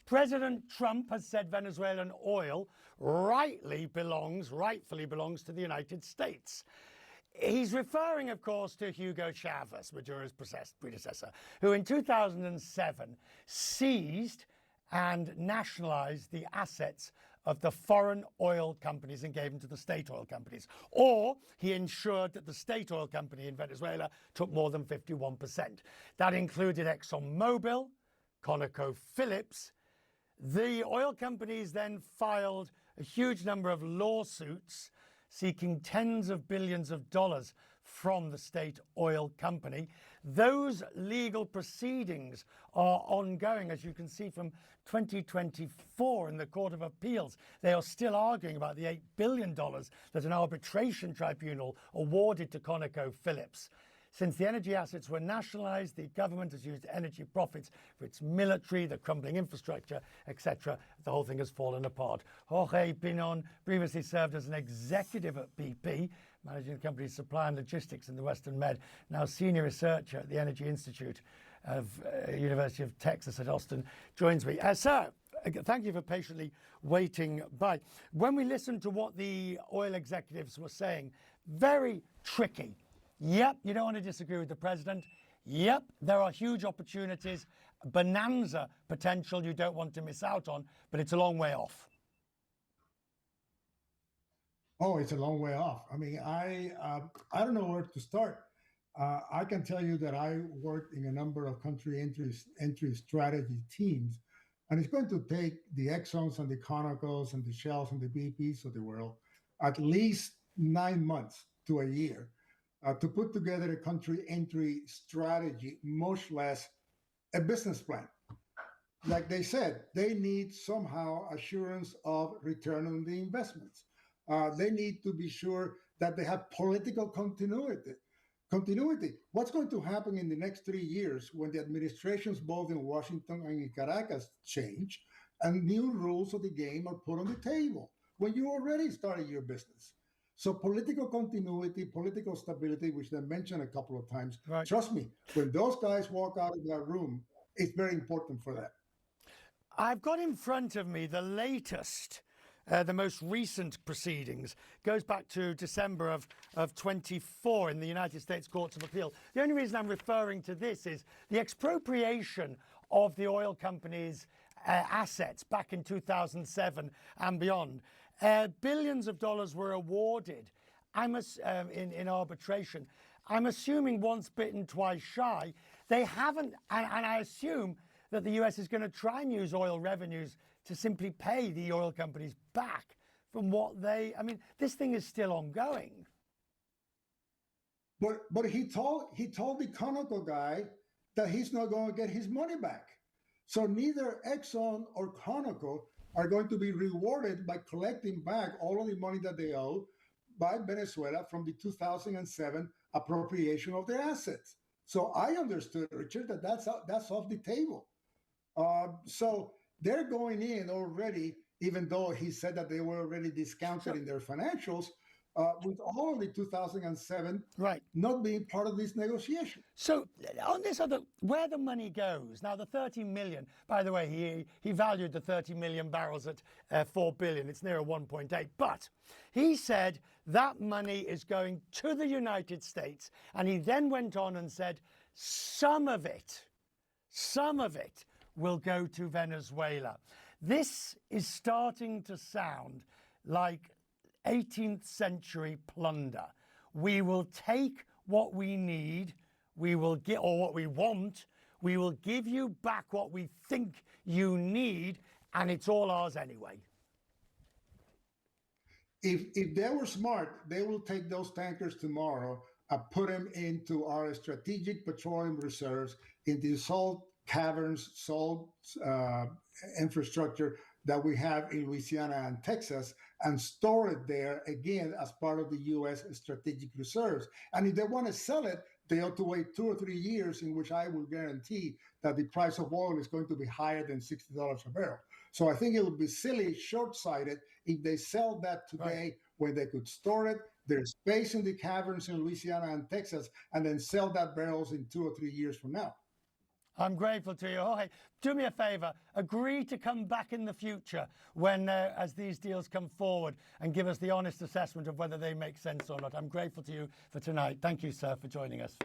President Trump has said Venezuelan oil rightfully belongs to the United States. He's referring, of course, to Hugo Chavez, Maduro's predecessor, who in 2007 seized and nationalized the assets of the foreign oil companies and gave them to the state oil companies. Or he ensured that the state oil company in Venezuela took more than 51%. That included ExxonMobil, Conocos. The oil companies then filed a huge number of lawsuits seeking tens of billions of dollars from the state oil company. Those legal proceedings are ongoing, as you can see, from 2024 in the Court of Appeals. They are still arguing about the $8 billion that an arbitration tribunal awarded to ConocoPhillips. Since the energy assets were nationalized, the government has used energy profits for its military, the crumbling infrastructure, etc. The whole thing has fallen apart. Jorge Piñon previously served as an executive at BP, managing the company's supply and logistics in the Western Med, now senior researcher at the Energy Institute of University of Texas at Austin, joins me. Sir, thank you for patiently waiting by. When we listened to what the oil executives were saying, very tricky. Yep, you don't want to disagree with the president. Yep, there are huge opportunities, bonanza potential you don't want to miss out on, but it's a long way off. Oh, it's a long way off. I mean, I don't know where to start. I can tell you that I worked in a number of country entry strategy teams, and it's going to take the Exxons and the Conocos and the Shells and the BPs of the world at least 9 months to a year to put together a country entry strategy, much less a business plan. Like they said, they need somehow assurance of return on the investments. They need to be sure that they have political continuity. What's going to happen in the next 3 years when the administrations both in Washington and in Caracas change and new rules of the game are put on the table when you already started your business? So political continuity, political stability, which I mentioned a couple of times. Right. Trust me, when those guys walk out of that room, it's very important for that. I've got in front of me the latest, the most recent proceedings. Goes back to December of 24 in the United States Courts of Appeal. The only reason I'm referring to this is the expropriation of the oil companies' assets back in 2007 and beyond. Billions of dollars were awarded in arbitration. I'm assuming once bitten, twice shy. They haven't, and I assume that the US is going to try and use oil revenues to simply pay the oil companies back from what I mean, this thing is still ongoing. But he told the Conoco guy that he's not going to get his money back. So neither Exxon or Conoco are going to be rewarded by collecting back all of the money that they owe by Venezuela from the 2007 appropriation of their assets. So I understood, Richard, that that's off the table. So they're going in already, even though he said that they were already discounted in their financials, with all of the 2007 not being part of this negotiation. So on this other, where the money goes, now the 30 million, by the way, he valued the 30 million barrels at 4 billion. It's near 1.8. But he said that money is going to the United States. And he then went on and said some of it will go to Venezuela. This is starting to sound like 18th century plunder. We will take what we need, we will get, or what we want, we will give you back what we think you need, and it's all ours anyway. If they were smart, they will take those tankers tomorrow and put them into our strategic petroleum reserves, in the salt caverns, salt infrastructure that we have in Louisiana and Texas, and store it there again as part of the U.S. strategic reserves. And if they want to sell it, they ought to wait 2 or 3 years, in which I will guarantee that the price of oil is going to be higher than $60 a barrel. So I think it would be silly, short-sighted, if they sell that today when they could store it. There's space in the caverns in Louisiana and Texas, and then sell that barrels in 2 or 3 years from now. I'm grateful to you. Jorge, do me a favor. Agree to come back in the future when, as these deals come forward, and give us the honest assessment of whether they make sense or not. I'm grateful to you for tonight. Thank you, sir, for joining us.